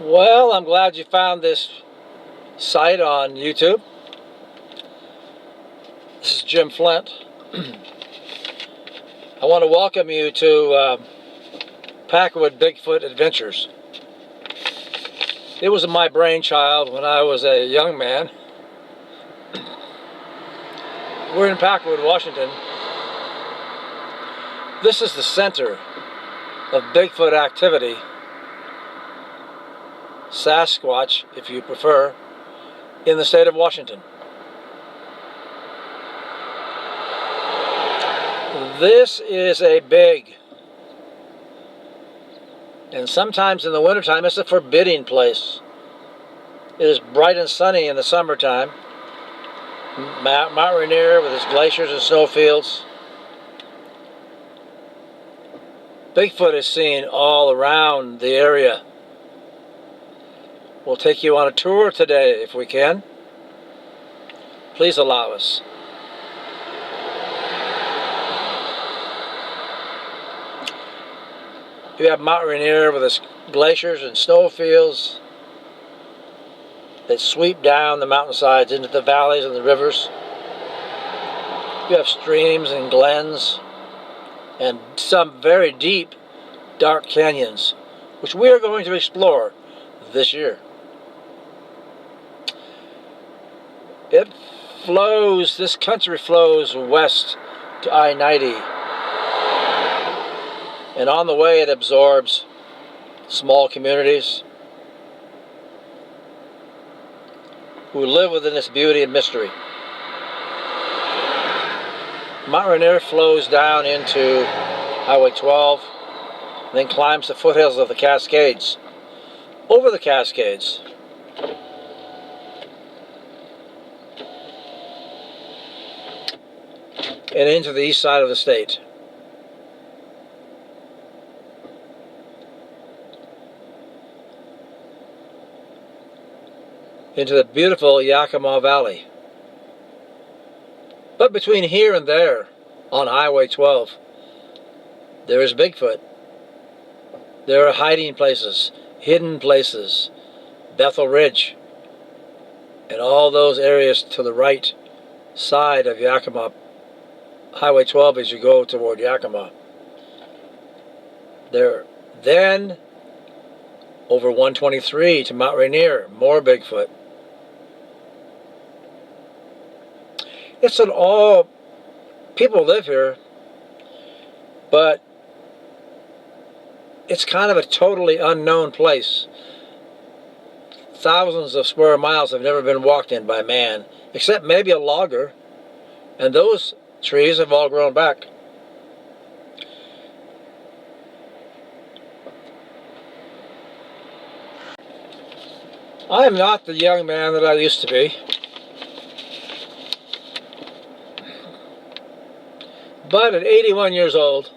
Well, I'm glad you found this site on YouTube. This is Jim Flint. I want to welcome you to Packwood Bigfoot Adventures. It was my brainchild when I was a young man. We're in Packwood, Washington. This is the center of Bigfoot activity, Sasquatch, if you prefer, in the state of Washington. This is a big, and sometimes in the wintertime it's a forbidding place. It is bright and sunny in the summertime. Mount Rainier with its glaciers and snowfields. Bigfoot is seen all around the area. We'll take you on a tour today if we can. Please allow us. You have Mount Rainier with its glaciers and snowfields that sweep down the mountainsides into the valleys and the rivers. You have streams and glens and some very deep, dark canyons, which we are going to explore this year. This country flows west to I-90. And on the way it absorbs small communities who live within its beauty and mystery. Mount Rainier flows down into Highway 12, and then climbs the foothills of the Cascades, over the Cascades, and into the east side of the state. Into the beautiful Yakima Valley. But between here and there, on Highway 12, there is Bigfoot. There are hiding places, hidden places, Bethel Ridge, and all those areas to the right side of Yakima, Highway 12 as you go toward Yakima. Then, over 123 to Mount Rainier, more Bigfoot. It's an all, people live here, but it's kind of a totally unknown place. Thousands of square miles have never been walked in by man, except maybe a logger, and those trees have all grown back. I am not the young man that I used to be. But at 81 years old,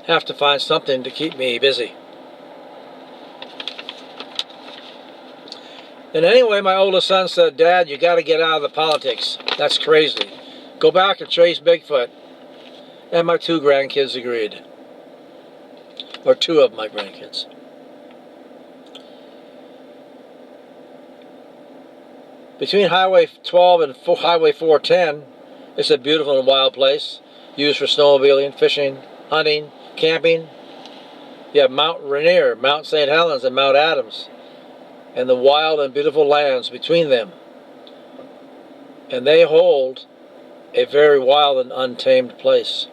have to find something to keep me busy. And anyway, my oldest son said, "Dad, you got to get out of the politics. That's crazy. Go back and chase Bigfoot." And my two grandkids agreed. Or two of my grandkids. Between Highway 12 and Highway 410, it's a beautiful and wild place, used for snowmobiling, fishing, hunting, camping. You have Mount Rainier, Mount St. Helens, and Mount Adams, and the wild and beautiful lands between them. And they hold a very wild and untamed place.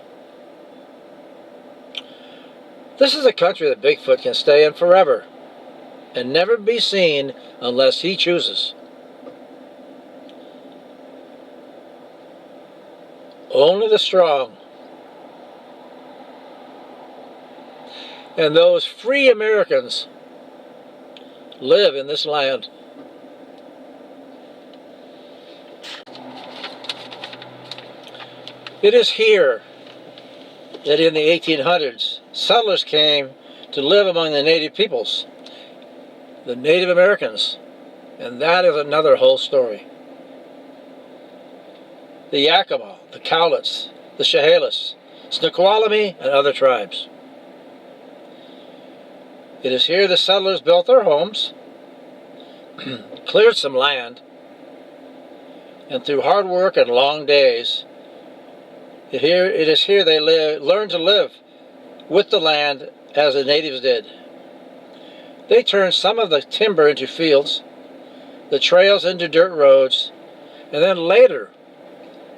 This is a country that Bigfoot can stay in forever and never be seen unless he chooses. Only the strong and those free Americans live in this land. It is here that in the 1800s, settlers came to live among the native peoples, the Native Americans, and that is another whole story. The Yakima, the Cowlitz, the Chehalis, Snoqualmie, and other tribes. It is here the settlers built their homes, cleared some land, and through hard work and long days, it is here they learned to live with the land as the natives did. They turned some of the timber into fields, the trails into dirt roads, and then later,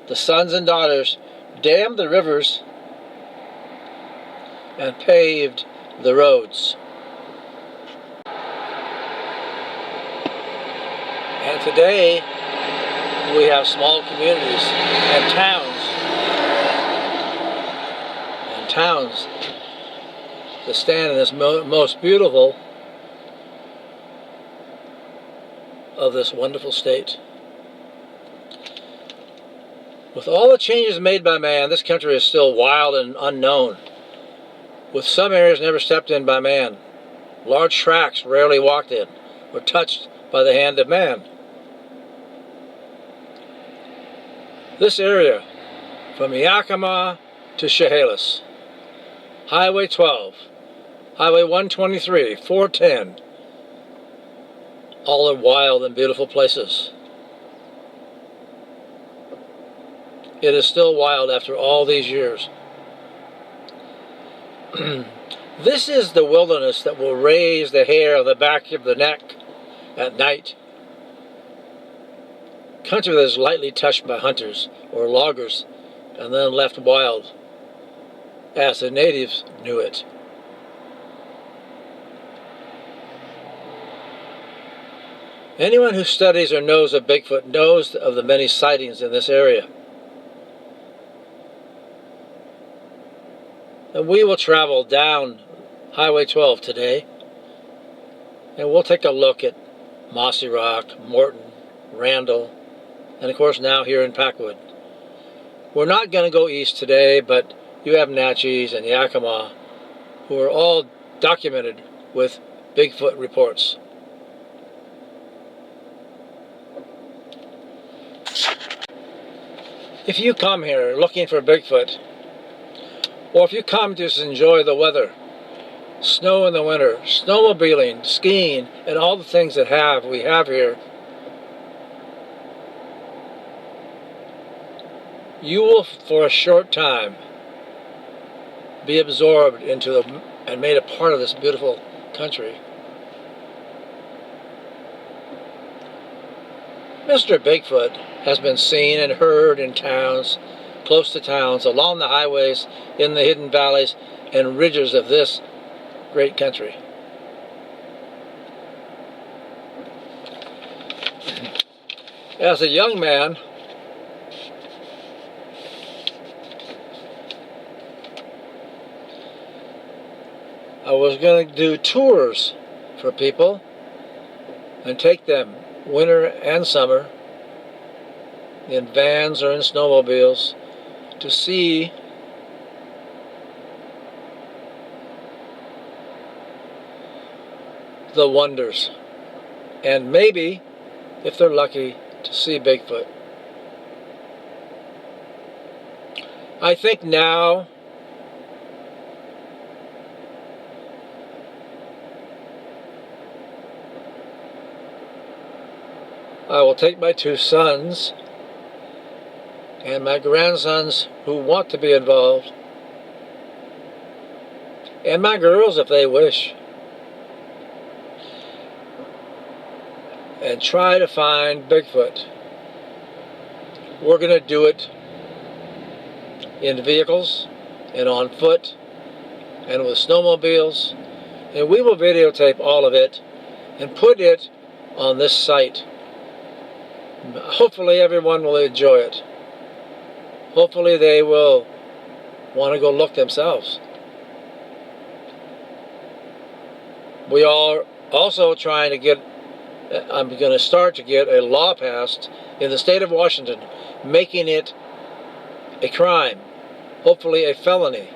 the sons and daughters dammed the rivers and paved the roads. And today, we have small communities and towns that stand in this most beautiful of this wonderful state. With all the changes made by man, this country is still wild and unknown, with some areas never stepped in by man, large tracts rarely walked in or touched by the hand of man. This area, from Yakima to Chehalis, Highway 12, Highway 123, 410, all are wild and beautiful places. It is still wild after all these years. This is the wilderness that will raise the hair on the back of the neck at night. Country that is lightly touched by hunters or loggers and then left wild, as the natives knew it. Anyone who studies or knows of Bigfoot knows of the many sightings in this area. And we will travel down Highway 12 today, and we'll take a look at Mossy Rock, Morton, Randall, and of course now here in Packwood. We're not going to go east today, but you have Natchez and Yakima, who are all documented with Bigfoot reports. If you come here looking for Bigfoot, or if you come to just enjoy the weather, snow in the winter, snowmobiling, skiing, and all the things that we have here, you will, for a short time, be absorbed into and made a part of this beautiful country. Mr. Bigfoot has been seen and heard in towns, close to towns, along the highways, in the hidden valleys and ridges of this great country. As a young man, I was going to do tours for people and take them winter and summer in vans or in snowmobiles to see the wonders, and maybe, if they're lucky, to see Bigfoot. I think now I will take my two sons and my grandsons who want to be involved, and my girls if they wish, and try to find Bigfoot. We're going to do it in vehicles and on foot and with snowmobiles, and we will videotape all of it and put it on this site. Hopefully everyone will enjoy it. Hopefully they will want to go look themselves. We are also trying to get, I'm going to start to get a law passed in the state of Washington, making it a crime, hopefully a felony,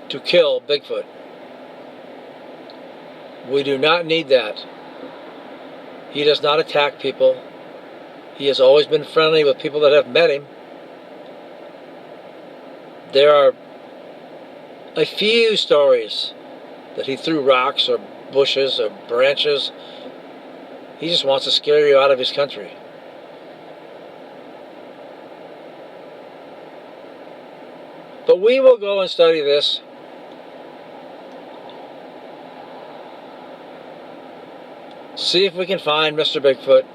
to kill Bigfoot. We do not need that. He does not attack people. He has always been friendly with people that have met him. There are a few stories that he threw rocks or bushes or branches. He just wants to scare you out of his country. But we will go and study this. See if we can find Mr. Bigfoot.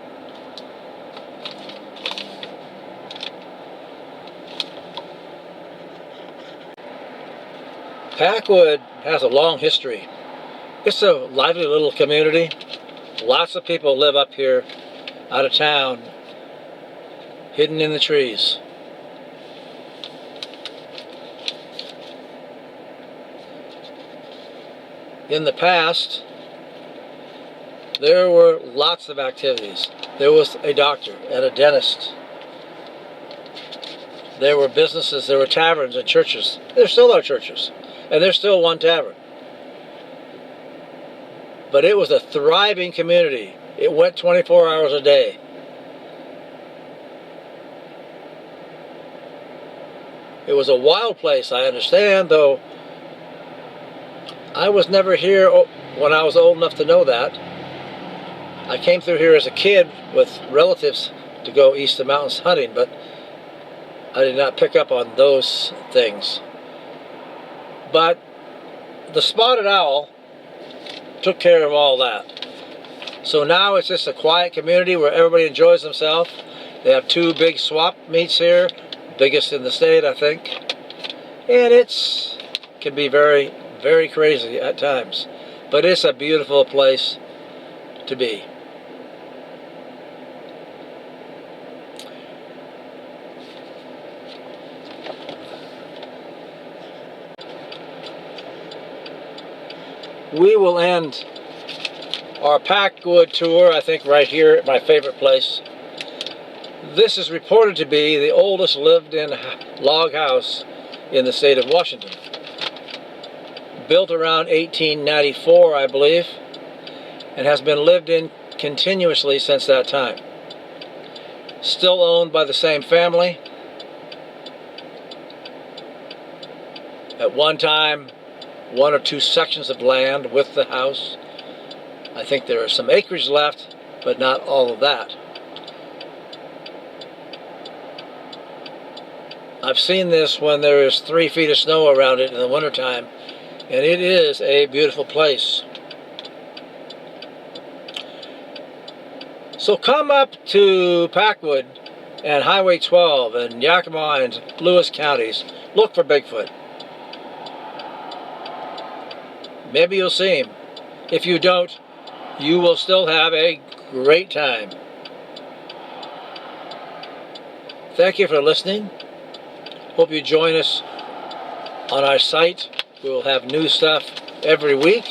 Packwood has a long history. It's a lively little community. Lots of people live up here, out of town, hidden in the trees. In the past, there were lots of activities. There was a doctor and a dentist. There were businesses, there were taverns and churches. There still are churches, and there's still one tavern. But it was a thriving community. It went 24 hours a day. It was a wild place, I understand, though I was never here when I was old enough to know that. I came through here as a kid with relatives to go east of mountains hunting, but I did not pick up on those things. But the spotted owl took care of all that. So now it's just a quiet community where everybody enjoys themselves. They have 2 big swap meets here, biggest in the state, I think. And it can be very, very crazy at times. But it's a beautiful place to be. We will end our Packwood tour, I think, right here at my favorite place. This is reported to be the oldest lived-in log house in the state of Washington. Built around 1894, I believe, and has been lived in continuously since that time. Still owned by the same family. At one time, 1 or 2 sections of land with the house. I think there are some acreage left, but not all of that. I've seen this when there is 3 feet of snow around it in the wintertime, and it is a beautiful place. So come up to Packwood and Highway 12 and Yakima and Lewis counties. Look for Bigfoot. Maybe you'll see him. If you don't, you will still have a great time. Thank you for listening. Hope you join us on our site. We will have new stuff every week.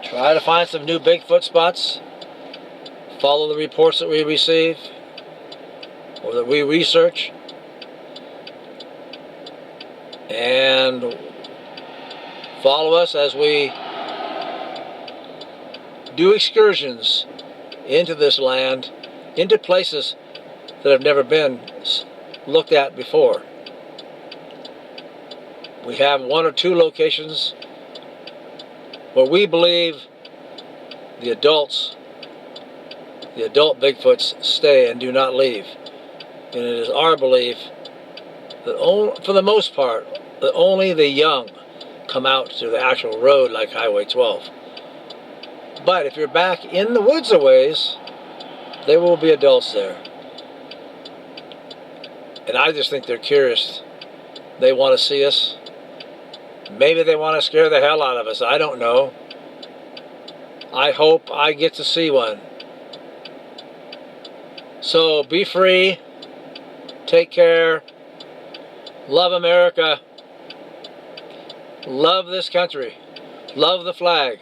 Try to find some new Bigfoot spots. Follow the reports that we receive or that we research. And follow us as we do excursions into this land, into places that have never been looked at before. We have 1 or 2 locations where we believe the adult Bigfoots stay and do not leave. And it is our belief that for the most part, that only the young come out to the actual road like Highway 12. But if you're back in the woods a ways, there will be adults there. And I just think they're curious. They want to see us. Maybe they want to scare the hell out of us. I don't know. I hope I get to see one. So be free. Take care. Love America. Love this country. Love the flag.